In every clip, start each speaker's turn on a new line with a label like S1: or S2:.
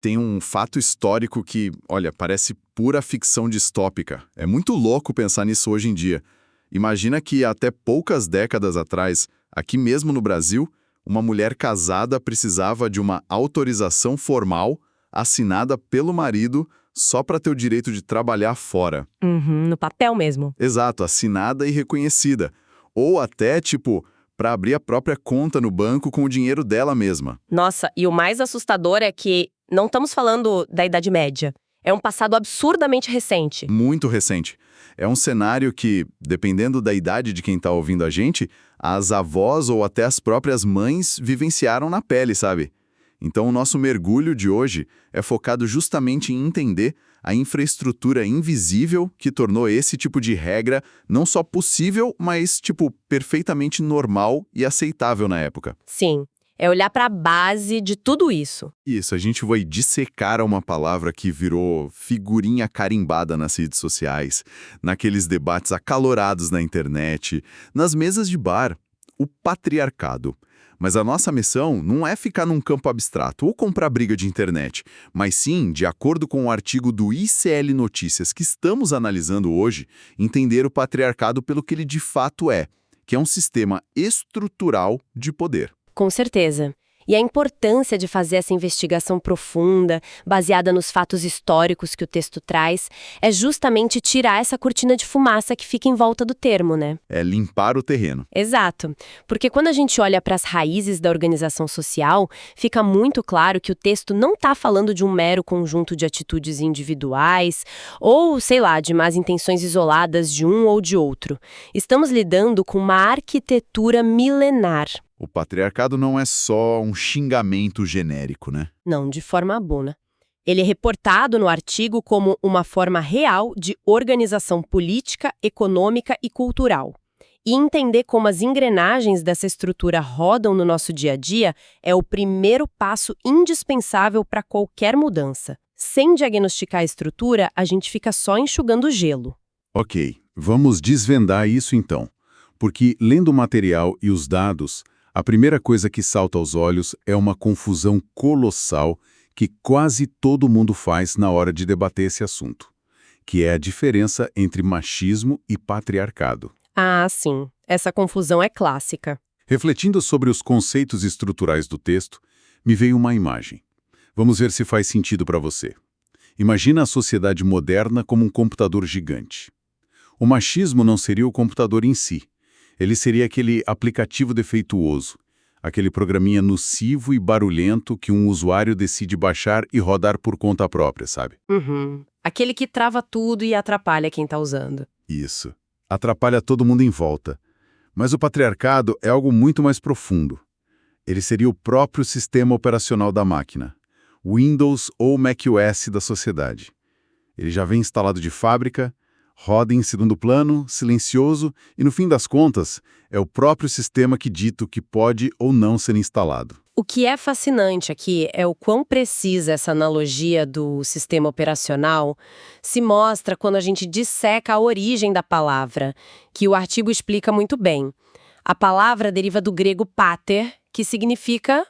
S1: Tem um fato histórico que, olha, parece pura ficção distópica. É muito louco pensar nisso hoje em dia. Imagina que até poucas décadas atrás, aqui mesmo no Brasil, uma mulher casada precisava de uma autorização formal assinada pelo marido só para ter o direito de trabalhar fora.
S2: Uhum, no papel mesmo.
S1: Exato, assinada e reconhecida. Ou até, tipo, para abrir a própria conta no banco com o dinheiro dela mesma.
S2: Nossa, e o mais assustador é que não estamos falando da Idade Média. É um passado absurdamente recente.
S1: Muito recente. É um cenário que, dependendo da idade de quem está ouvindo a gente, as avós ou até as próprias mães vivenciaram na pele, sabe? Então o nosso mergulho de hoje é focado justamente em entender a infraestrutura invisível que tornou esse tipo de regra não só possível, mas, tipo, perfeitamente normal e aceitável na época.
S2: Sim, é olhar para a base de tudo isso.
S1: Isso, a gente vai dissecar uma palavra que virou figurinha carimbada nas redes sociais, naqueles debates acalorados na internet, nas mesas de bar, o patriarcado. Mas a nossa missão não é ficar num campo abstrato ou comprar briga de internet, mas sim, de acordo com o artigo do ICL Notícias que estamos analisando hoje, entender o patriarcado pelo que ele de fato é, que é um sistema estrutural de poder.
S2: Com certeza. E a importância de fazer essa investigação profunda, baseada nos fatos históricos que o texto traz, é justamente tirar essa cortina de fumaça que fica em volta do termo, né?
S1: É limpar o terreno.
S2: Exato. Porque quando a gente olha para as raízes da organização social, fica muito claro que o texto não está falando de um mero conjunto de atitudes individuais ou, sei lá, de más intenções isoladas de um ou de outro. Estamos lidando com uma arquitetura milenar.
S1: O patriarcado não é só um xingamento genérico, né?
S2: Não, de forma alguma. Ele é reportado no artigo como uma forma real de organização política, econômica e cultural. E entender como as engrenagens dessa estrutura rodam no nosso dia a dia é o primeiro passo indispensável para qualquer mudança. Sem diagnosticar a estrutura, a gente fica só enxugando gelo.
S3: Ok, vamos desvendar isso então. Porque, lendo o material e os dados, a primeira coisa que salta aos olhos é uma confusão colossal que quase todo mundo faz na hora de debater esse assunto, que é a diferença entre machismo e patriarcado.
S2: Ah, sim. Essa confusão é clássica.
S3: Refletindo sobre os conceitos estruturais do texto, me veio uma imagem. Vamos ver se faz sentido para você. Imagina a sociedade moderna como um computador gigante. O machismo não seria o computador em si. Ele seria aquele aplicativo defeituoso, aquele programinha nocivo e barulhento que um usuário decide baixar e rodar por conta própria, sabe?
S2: Uhum. Aquele que trava tudo e atrapalha quem está usando.
S3: Isso. Atrapalha todo mundo em volta. Mas o patriarcado é algo muito mais profundo. Ele seria o próprio sistema operacional da máquina, Windows ou macOS da sociedade. Ele já vem instalado de fábrica, roda em segundo plano, silencioso e, no fim das contas, é o próprio sistema que dita o que pode ou não ser instalado.
S2: O que é fascinante aqui é o quão precisa essa analogia do sistema operacional se mostra quando a gente disseca a origem da palavra, que o artigo explica muito bem. A palavra deriva do grego pater, que significa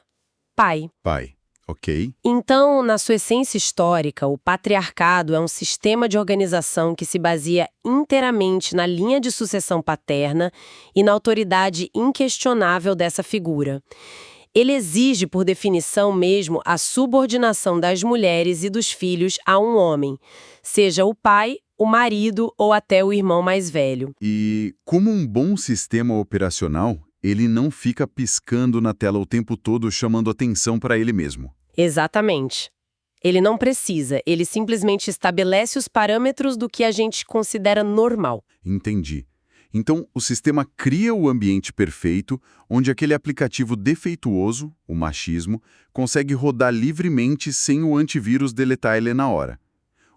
S2: pai.
S3: Pai, ok?
S2: Então, na sua essência histórica, o patriarcado é um sistema de organização que se baseia inteiramente na linha de sucessão paterna e na autoridade inquestionável dessa figura. Ele exige, por definição mesmo, a subordinação das mulheres e dos filhos a um homem, seja o pai, o marido ou até o irmão mais velho.
S3: E, como um bom sistema operacional, ele não fica piscando na tela o tempo todo chamando atenção para ele mesmo.
S2: Exatamente. Ele não precisa, ele simplesmente estabelece os parâmetros do que a gente considera normal.
S3: Entendi. Então, o sistema cria o ambiente perfeito, onde aquele aplicativo defeituoso, o machismo, consegue rodar livremente sem o antivírus deletar ele na hora.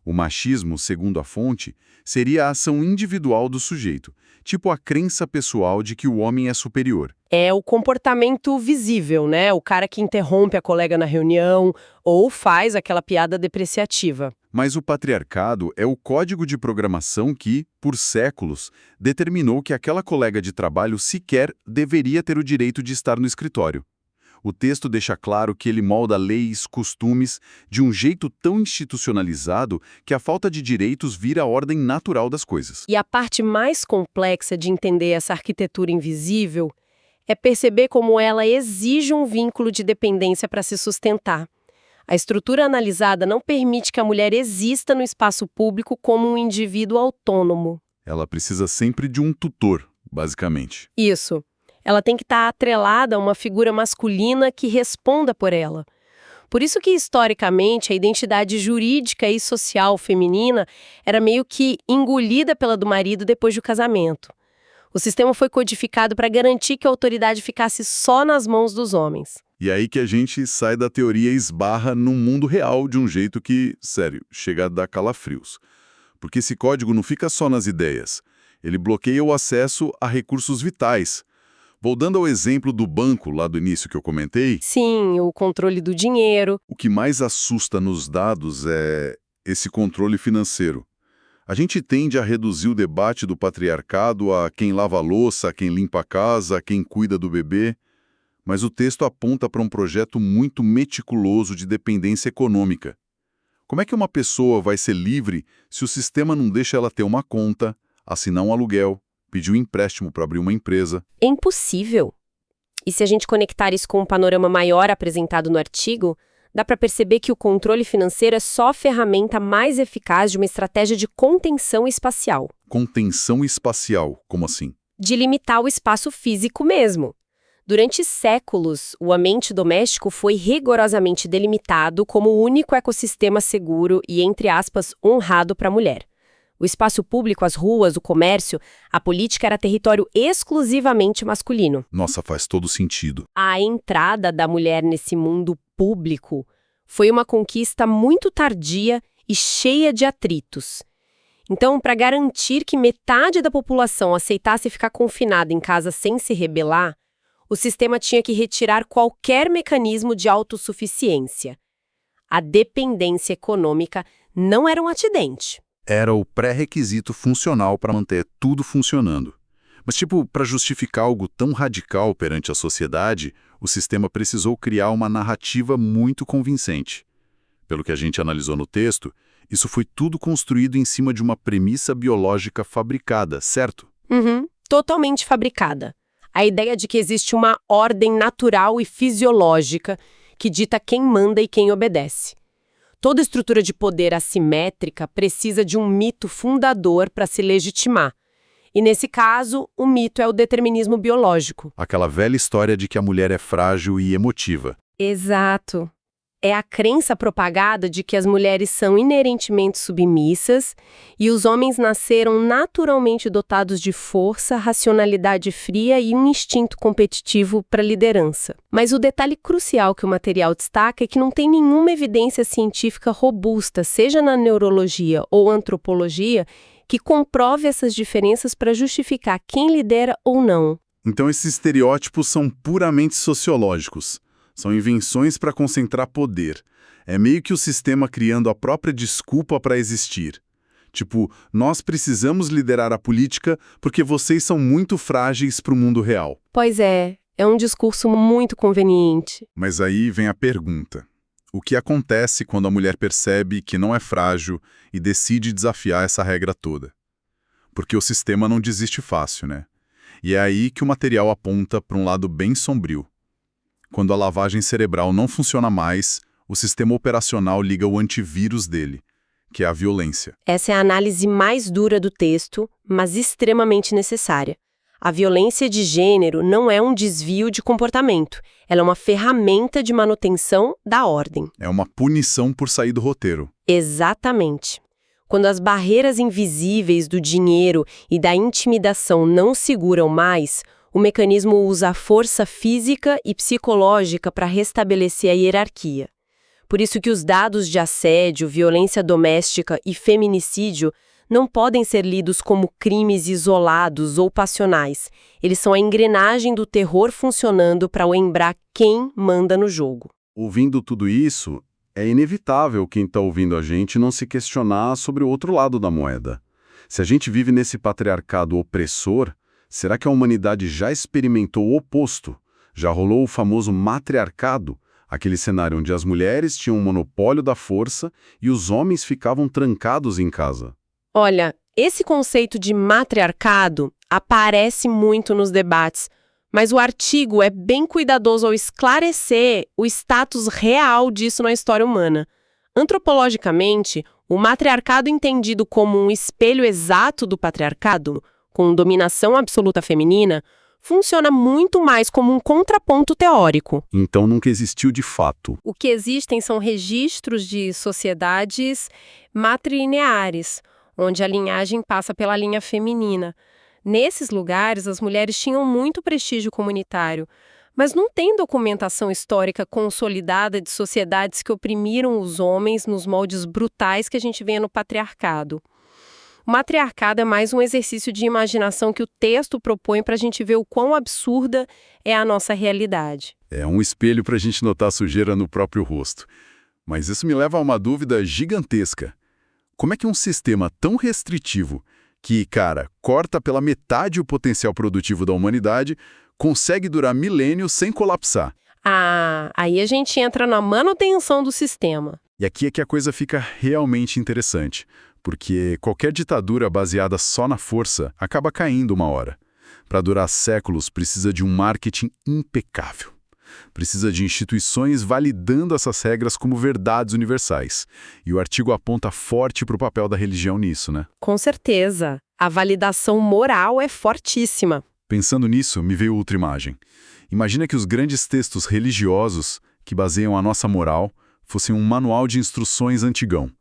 S3: O machismo, segundo a fonte, seria a ação individual do sujeito, tipo a crença pessoal de que o homem é superior.
S2: É o comportamento visível, né? O cara que interrompe a colega na reunião ou faz aquela piada depreciativa.
S3: Mas o patriarcado é o código de programação que, por séculos, determinou que aquela colega de trabalho sequer deveria ter o direito de estar no escritório.
S1: O texto deixa claro que ele molda leis, costumes, de um jeito tão institucionalizado que a falta de direitos vira a ordem natural das coisas.
S2: E a parte mais complexa de entender essa arquitetura invisível é perceber como ela exige um vínculo de dependência para se sustentar. A estrutura analisada não permite que a mulher exista no espaço público como um indivíduo autônomo.
S1: Ela precisa sempre de um tutor, basicamente.
S2: Isso. Ela tem que estar atrelada a uma figura masculina que responda por ela. Por isso que, historicamente, a identidade jurídica e social feminina era meio que engolida pela do marido depois do casamento. O sistema foi codificado para garantir que a autoridade ficasse só nas mãos dos homens.
S1: E aí que a gente sai da teoria e esbarra no mundo real de um jeito que, sério, chega a dar calafrios. Porque esse código não fica só nas ideias. Ele bloqueia o acesso a recursos vitais. Voltando ao exemplo do banco lá do início que eu comentei,
S2: Sim, o controle do dinheiro.
S1: o que mais assusta nos dados é esse controle financeiro. A gente tende a reduzir o debate do patriarcado a quem lava a louça, a quem limpa a casa, a quem cuida do bebê, mas o texto aponta para um projeto muito meticuloso de dependência econômica. Como é que uma pessoa vai ser livre se o sistema não deixa ela ter uma conta, assinar um aluguel, pedir um empréstimo para abrir uma empresa?
S2: É impossível. E se a gente conectar isso com um panorama maior apresentado no artigo, dá para perceber que o controle financeiro é só a ferramenta mais eficaz de uma estratégia de contenção espacial.
S1: Contenção espacial, como assim?
S2: De limitar o espaço físico mesmo. Durante séculos, o ambiente doméstico foi rigorosamente delimitado como o único ecossistema seguro e, entre aspas, honrado para a mulher. O espaço público, as ruas, o comércio, a política era território exclusivamente masculino.
S1: Nossa, faz todo sentido.
S2: A entrada da mulher nesse mundo público foi uma conquista muito tardia e cheia de atritos. Então, para garantir que metade da população aceitasse ficar confinada em casa sem se rebelar, o sistema tinha que retirar qualquer mecanismo de autossuficiência. A dependência econômica não era um acidente.
S1: Era o pré-requisito funcional para manter tudo funcionando. Mas, para justificar algo tão radical perante a sociedade, o sistema precisou criar uma narrativa muito convincente. Pelo que a gente analisou no texto, isso foi tudo construído em cima de uma premissa biológica fabricada, certo?
S2: Totalmente fabricada. A ideia de que existe uma ordem natural e fisiológica que dita quem manda e quem obedece. Toda estrutura de poder assimétrica precisa de um mito fundador para se legitimar. E, nesse caso, o mito é o determinismo biológico.
S1: Aquela velha história de que a mulher é frágil e emotiva.
S2: Exato. É a crença propagada de que as mulheres são inerentemente submissas e os homens nasceram naturalmente dotados de força, racionalidade fria e um instinto competitivo para liderança. Mas o detalhe crucial que o material destaca é que não tem nenhuma evidência científica robusta, seja na neurologia ou antropologia, que comprove essas diferenças para justificar quem lidera ou não.
S1: Então esses estereótipos são puramente sociológicos. São invenções para concentrar poder. É meio que o sistema criando a própria desculpa para existir. Nós precisamos liderar a política porque vocês são muito frágeis para o mundo real.
S2: Pois é um discurso muito conveniente.
S1: Mas aí vem a pergunta. O que acontece quando a mulher percebe que não é frágil e decide desafiar essa regra toda? Porque o sistema não desiste fácil, né? E é aí que o material aponta para um lado bem sombrio. Quando a lavagem cerebral não funciona mais, o sistema operacional liga o antivírus dele, que é a violência.
S2: Essa é a análise mais dura do texto, mas extremamente necessária. A violência de gênero não é um desvio de comportamento, ela é uma ferramenta de manutenção da ordem.
S1: É uma punição por sair do roteiro.
S2: Exatamente. Quando as barreiras invisíveis do dinheiro e da intimidação não seguram mais, o mecanismo usa a força física e psicológica para restabelecer a hierarquia. Por isso que os dados de assédio, violência doméstica e feminicídio não podem ser lidos como crimes isolados ou passionais. Eles são a engrenagem do terror funcionando para lembrar quem manda no jogo.
S1: Ouvindo tudo isso, é inevitável quem está ouvindo a gente não se questionar sobre o outro lado da moeda. Se a gente vive nesse patriarcado opressor, será que a humanidade já experimentou o oposto?
S3: Já rolou o famoso matriarcado, aquele cenário onde as mulheres tinham o monopólio da força e os homens ficavam trancados em casa.
S2: Olha, esse conceito de matriarcado aparece muito nos debates, mas o artigo é bem cuidadoso ao esclarecer o status real disso na história humana. Antropologicamente, o matriarcado entendido como um espelho exato do patriarcado, com dominação absoluta feminina, funciona muito mais como um contraponto teórico.
S3: Então nunca existiu de fato.
S2: O que existem são registros de sociedades matrilineares, onde a linhagem passa pela linha feminina. Nesses lugares, as mulheres tinham muito prestígio comunitário, mas não tem documentação histórica consolidada de sociedades que oprimiram os homens nos moldes brutais que a gente vê no patriarcado. O matriarcado é mais um exercício de imaginação que o texto propõe para a gente ver o quão absurda é a nossa realidade.
S3: É um espelho para a gente notar a sujeira no próprio rosto. Mas isso me leva a uma dúvida gigantesca. Como é que um sistema tão restritivo, que, cara, corta pela metade o potencial produtivo da humanidade, consegue durar milênios sem colapsar?
S2: Aí a gente entra na manutenção do sistema.
S3: E aqui é que a coisa fica realmente interessante, porque qualquer ditadura baseada só na força acaba caindo uma hora. Para durar séculos, precisa de um marketing impecável. Precisa de instituições validando essas regras como verdades universais. E o artigo aponta forte para o papel da religião nisso, né?
S2: Com certeza. A validação moral é fortíssima.
S3: Pensando nisso, me veio outra imagem. Imagina que os grandes textos religiosos que baseiam a nossa moral fossem um manual de instruções antigão.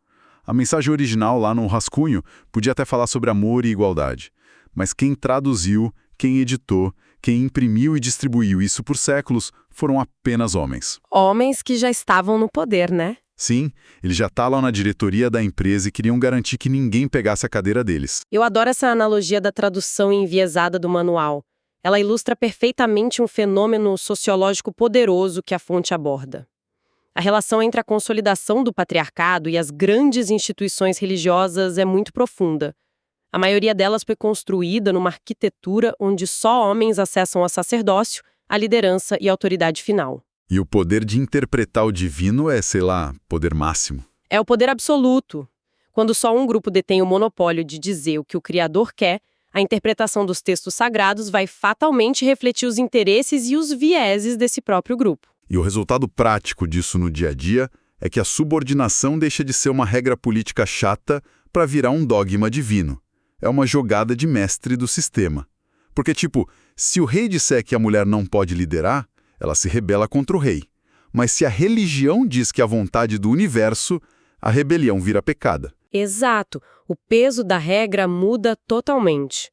S3: A mensagem original lá no rascunho podia até falar sobre amor e igualdade. Mas quem traduziu, quem editou, quem imprimiu e distribuiu isso por séculos foram apenas homens.
S2: Homens que já estavam no poder, né?
S3: Sim, eles já estavam lá na diretoria da empresa e queriam garantir que ninguém pegasse a cadeira deles.
S2: Eu adoro essa analogia da tradução enviesada do manual. Ela ilustra perfeitamente um fenômeno sociológico poderoso que a fonte aborda. A relação entre a consolidação do patriarcado e as grandes instituições religiosas é muito profunda. A maioria delas foi construída numa arquitetura onde só homens acessam ao sacerdócio, a liderança e a autoridade final.
S3: E o poder de interpretar o divino é, sei lá, poder máximo.
S2: É o poder absoluto. Quando só um grupo detém o monopólio de dizer o que o Criador quer, a interpretação dos textos sagrados vai fatalmente refletir os interesses e os vieses desse próprio grupo.
S3: E o resultado prático disso no dia a dia é que a subordinação deixa de ser uma regra política chata para virar um dogma divino. É uma jogada de mestre do sistema. Porque, tipo, se o rei disser que a mulher não pode liderar, ela se rebela contra o rei. Mas se a religião diz que é a vontade do universo, a rebelião vira pecada.
S2: Exato. O peso da regra muda totalmente.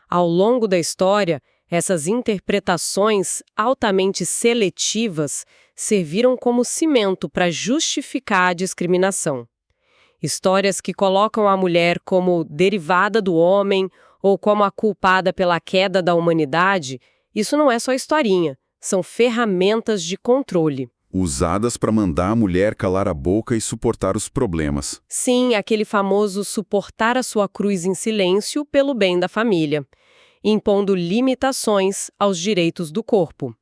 S2: Ao longo da história, essas interpretações altamente seletivas serviram como cimento para justificar a discriminação. Histórias que colocam a mulher como derivada do homem ou como a culpada pela queda da humanidade, isso não é só historinha, são ferramentas de controle.
S3: Usadas para mandar a mulher calar a boca e suportar os problemas.
S2: Sim, aquele famoso suportar a sua cruz em silêncio pelo bem da família, impondo limitações aos direitos do corpo.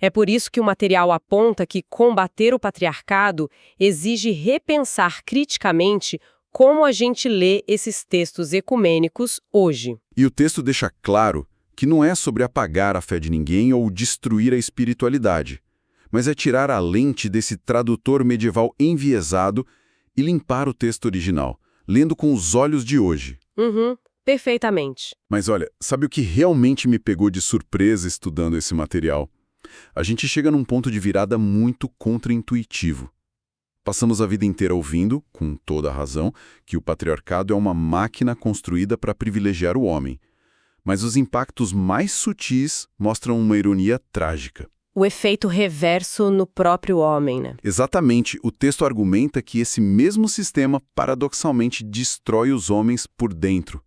S2: É por isso que o material aponta que combater o patriarcado exige repensar criticamente como a gente lê esses textos ecumênicos hoje.
S3: E o texto deixa claro que não é sobre apagar a fé de ninguém ou destruir a espiritualidade, mas é tirar a lente desse tradutor medieval enviesado e limpar o texto original, lendo com os olhos de hoje.
S2: Perfeitamente.
S3: Mas olha, sabe o que realmente me pegou de surpresa estudando esse material? A gente chega num ponto de virada muito contraintuitivo. Passamos a vida inteira ouvindo, com toda a razão, que o patriarcado é uma máquina construída para privilegiar o homem. Mas os impactos mais sutis mostram uma ironia trágica.
S2: O efeito reverso no próprio homem, né?
S3: Exatamente, o texto argumenta que esse mesmo sistema paradoxalmente destrói os homens por dentro.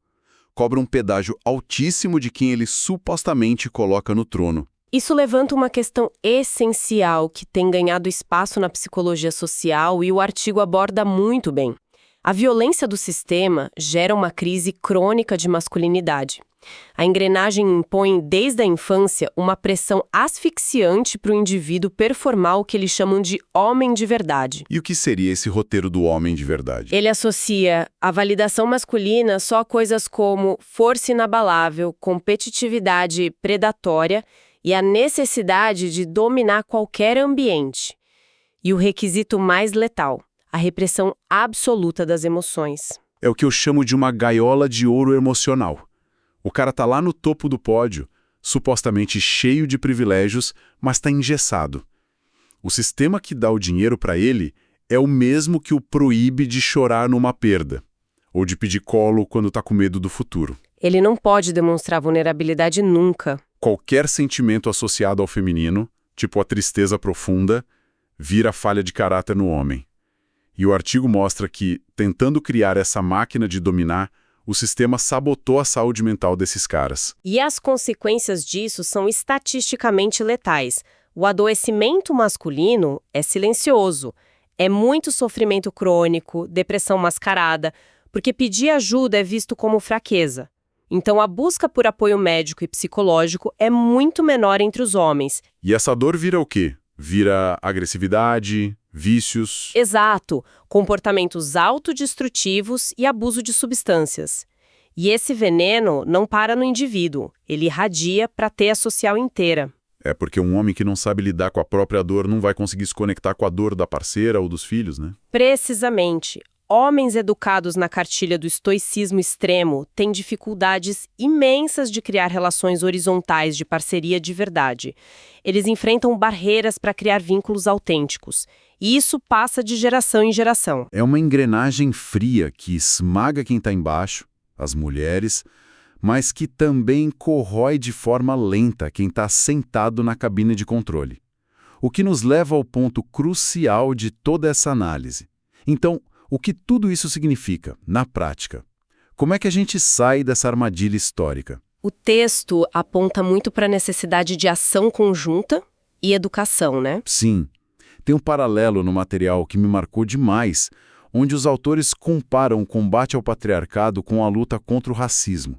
S3: Cobra um pedágio altíssimo de quem ele supostamente coloca no trono.
S2: Isso levanta uma questão essencial que tem ganhado espaço na psicologia social e o artigo aborda muito bem. A violência do sistema gera uma crise crônica de masculinidade. A engrenagem impõe, desde a infância, uma pressão asfixiante para o indivíduo performar o que eles chamam de homem de verdade.
S3: E o que seria esse roteiro do homem de verdade?
S2: Ele associa a validação masculina só a coisas como força inabalável, competitividade predatória e a necessidade de dominar qualquer ambiente. E o requisito mais letal, a repressão absoluta das emoções.
S3: É o que eu chamo de uma gaiola de ouro emocional. O cara tá lá no topo do pódio, supostamente cheio de privilégios, mas tá engessado. O sistema que dá o dinheiro para ele é o mesmo que o proíbe de chorar numa perda, ou de pedir colo quando tá com medo do futuro.
S2: Ele não pode demonstrar vulnerabilidade nunca.
S3: Qualquer sentimento associado ao feminino, tipo a tristeza profunda, vira falha de caráter no homem. E o artigo mostra que, tentando criar essa máquina de dominar, o sistema sabotou a saúde mental desses caras.
S2: E as consequências disso são estatisticamente letais. O adoecimento masculino é silencioso. É muito sofrimento crônico, depressão mascarada, porque pedir ajuda é visto como fraqueza. Então a busca por apoio médico e psicológico é muito menor entre os homens.
S3: E essa dor vira o quê? Vira agressividade, vícios...
S2: Exato, comportamentos autodestrutivos e abuso de substâncias. E esse veneno não para no indivíduo, ele irradia para a teia social inteira.
S3: É porque um homem que não sabe lidar com a própria dor não vai conseguir se conectar com a dor da parceira ou dos filhos, né?
S2: Precisamente. Homens educados na cartilha do estoicismo extremo têm dificuldades imensas de criar relações horizontais de parceria de verdade. Eles enfrentam barreiras para criar vínculos autênticos. E isso passa de geração em geração.
S3: É uma engrenagem fria que esmaga quem está embaixo, as mulheres, mas que também corrói de forma lenta quem está sentado na cabine de controle. O que nos leva ao ponto crucial de toda essa análise. Então, o que tudo isso significa, na prática? Como é que a gente sai dessa armadilha histórica?
S2: O texto aponta muito para a necessidade de ação conjunta e educação, né?
S3: Sim. Tem um paralelo no material que me marcou demais, onde os autores comparam o combate ao patriarcado com a luta contra o racismo.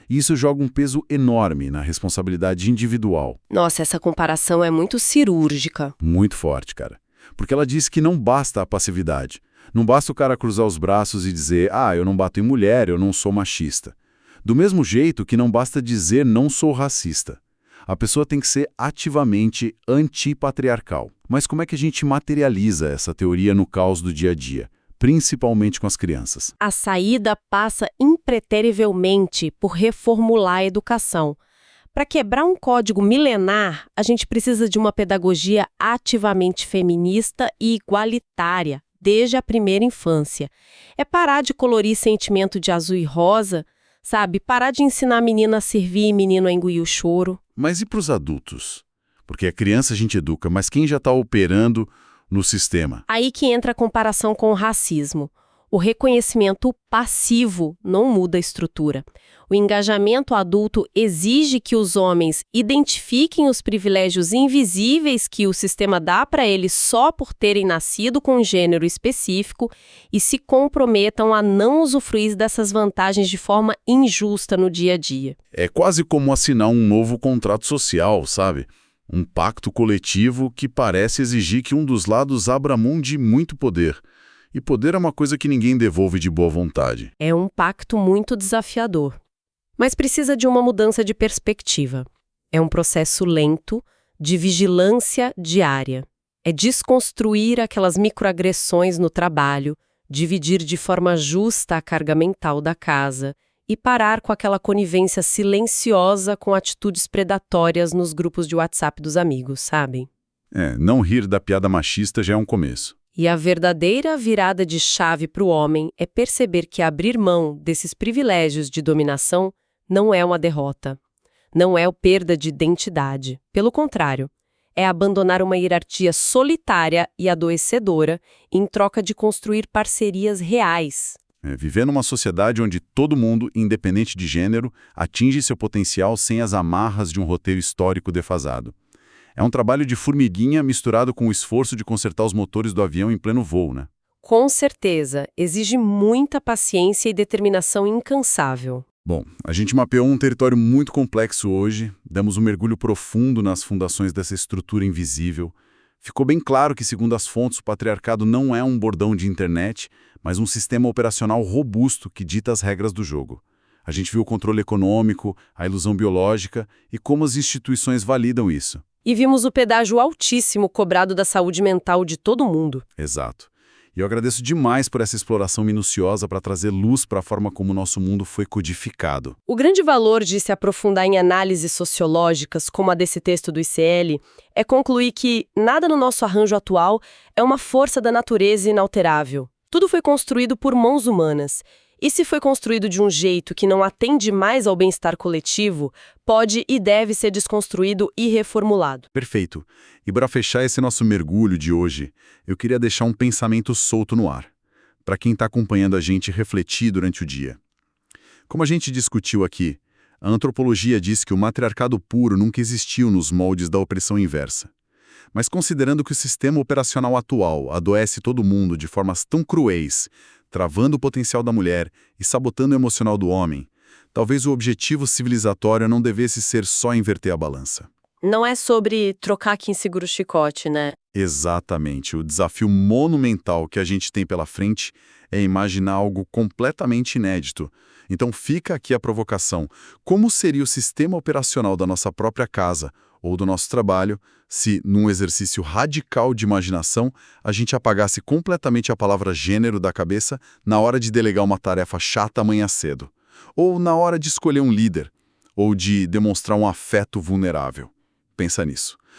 S3: E isso joga um peso enorme na responsabilidade individual.
S2: Nossa, essa comparação é muito cirúrgica.
S3: Muito forte, cara. Porque ela diz que não basta a passividade. Não basta o cara cruzar os braços e dizer, eu não bato em mulher, eu não sou machista. Do mesmo jeito que não basta dizer não sou racista. A pessoa tem que ser ativamente antipatriarcal. Mas como é que a gente materializa essa teoria no caos do dia a dia, principalmente com as crianças?
S2: A saída passa impreterivelmente por reformular a educação. Para quebrar um código milenar, a gente precisa de uma pedagogia ativamente feminista e igualitária, desde a primeira infância. É parar de colorir sentimento de azul e rosa, sabe? Parar de ensinar a menina a servir e menino a engolir o choro.
S3: Mas e para os adultos? Porque a criança a gente educa, mas quem já está operando no sistema?
S2: Aí que entra a comparação com o racismo. O reconhecimento passivo não muda a estrutura. O engajamento adulto exige que os homens identifiquem os privilégios invisíveis que o sistema dá para eles só por terem nascido com um gênero específico e se comprometam a não usufruir dessas vantagens de forma injusta no dia a dia.
S3: É quase como assinar um novo contrato social, sabe? Um pacto coletivo que parece exigir que um dos lados abra mão de muito poder. E poder é uma coisa que ninguém devolve de boa vontade.
S2: É um pacto muito desafiador. Mas precisa de uma mudança de perspectiva. É um processo lento, de vigilância diária. É desconstruir aquelas microagressões no trabalho, dividir de forma justa a carga mental da casa e parar com aquela conivência silenciosa com atitudes predatórias nos grupos de WhatsApp dos amigos, sabem?
S3: Não rir da piada machista já é um começo.
S2: E a verdadeira virada de chave para o homem é perceber que abrir mão desses privilégios de dominação não é uma derrota. Não é a perda de identidade. Pelo contrário, é abandonar uma hierarquia solitária e adoecedora em troca de construir parcerias reais.
S3: Viver numa sociedade onde todo mundo, independente de gênero, atinge seu potencial sem as amarras de um roteiro histórico defasado. É um trabalho de formiguinha misturado com o esforço de consertar os motores do avião em pleno voo, né?
S2: Com certeza, exige muita paciência e determinação incansável.
S3: Bom, a gente mapeou um território muito complexo hoje, demos um mergulho profundo nas fundações dessa estrutura invisível. Ficou bem claro que, segundo as fontes, o patriarcado não é um bordão de internet, mas um sistema operacional robusto que dita as regras do jogo. A gente viu o controle econômico, a ilusão biológica e como as instituições validam isso.
S2: E vimos o pedágio altíssimo cobrado da saúde mental de todo mundo.
S3: Exato. E eu agradeço demais por essa exploração minuciosa para trazer luz para a forma como o nosso mundo foi codificado.
S2: O grande valor de se aprofundar em análises sociológicas, como a desse texto do ICL, é concluir que nada no nosso arranjo atual é uma força da natureza inalterável. Tudo foi construído por mãos humanas. E se foi construído de um jeito que não atende mais ao bem-estar coletivo, pode e deve ser desconstruído e reformulado.
S3: Perfeito. E para fechar esse nosso mergulho de hoje, eu queria deixar um pensamento solto no ar, para quem está acompanhando a gente refletir durante o dia. Como a gente discutiu aqui, a antropologia diz que o matriarcado puro nunca existiu nos moldes da opressão inversa. Mas considerando que o sistema operacional atual adoece todo mundo de formas tão cruéis, travando o potencial da mulher e sabotando o emocional do homem, talvez o objetivo civilizatório não devesse ser só inverter a balança.
S2: Não é sobre trocar quem segura o chicote, né?
S3: Exatamente. O desafio monumental que a gente tem pela frente é imaginar algo completamente inédito. Então fica aqui a provocação. Como seria o sistema operacional da nossa própria casa ou do nosso trabalho se, num exercício radical de imaginação, a gente apagasse completamente a palavra gênero da cabeça na hora de delegar uma tarefa chata amanhã cedo? Ou na hora de escolher um líder? Ou de demonstrar um afeto vulnerável? Pensa nisso.